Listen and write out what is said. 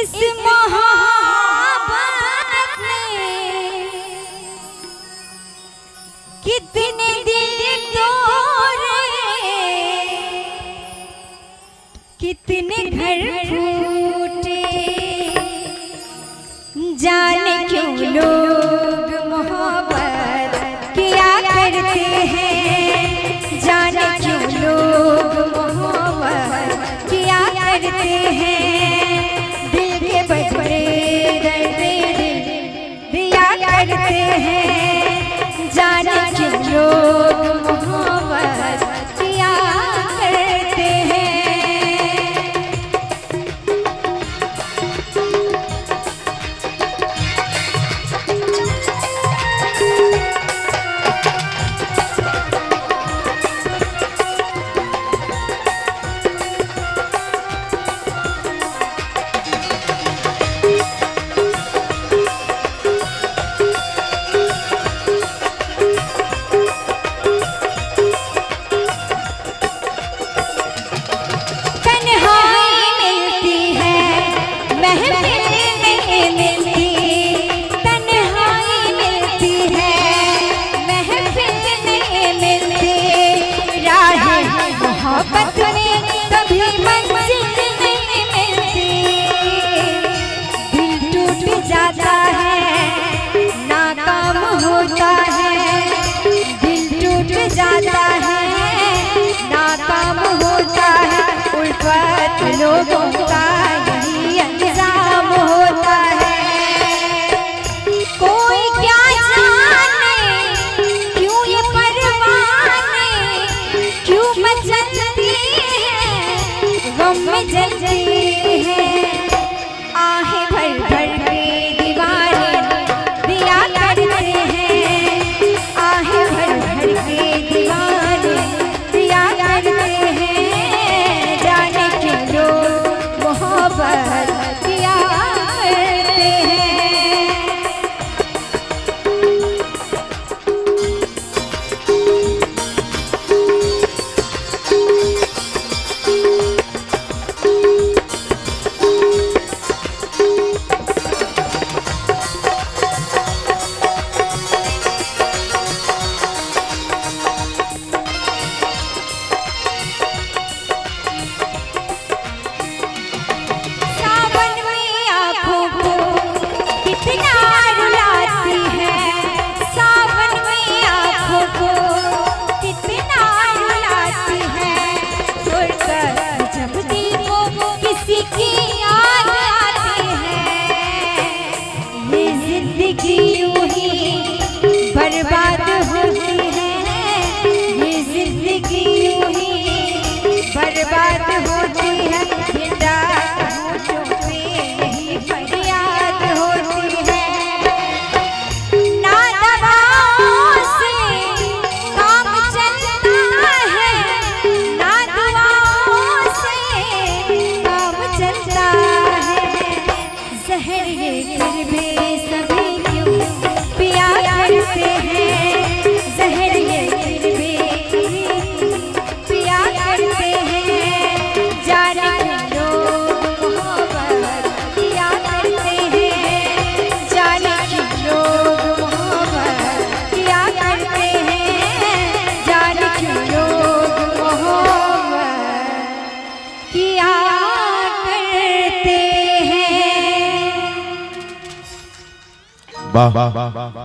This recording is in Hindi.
इस मोहब्बत में कितने दिल तोड़े, कितने घर फूटे, जाने क्यों लोग मोहब्बत किया करते हैं, जाने क्यों लोग मोहब्बत किया करते हैं। दिल के बड़े दर्द दिल दिया करते हैं, जाने क्यों लोग मोहब्बत किया करते हैं। मोहब्बत में कभी मंजिल नहीं मिलती, दिल टूट जाता है, नाकाम होता है, दिल टूट जाता है, नाकाम होता है। उल्फत लोगों का यही अंजाम होता है। कोई क्या जाने क्यों ये परवाने क्यों मचलती है, गम में जलती है। आहें भर भर के दीवाने दिया करते हैं, आहें भर भर के दीवाने दिया करते हैं, जाने क्यों लोग मोहब्बत किया करते हैं। बर्बाद होती है ये जिंदगी, यूं ही बर्बाद होती है। होठों पे यही फरियाद होती है। ना दवाओं से काम चलता है, ना दुआओं से काम चलता है। जहर ये फिर भी सभी क्यों पिया करते हैं, जहर ये फिर भी पिया करते हैं, जाने क्यों लोग मोहब्बत किया करते हैं, जाने क्यों लोग मोहब्बत किया करते हैं, जाने क्यों लोग मोहब्बत किया करते हैं। वाह।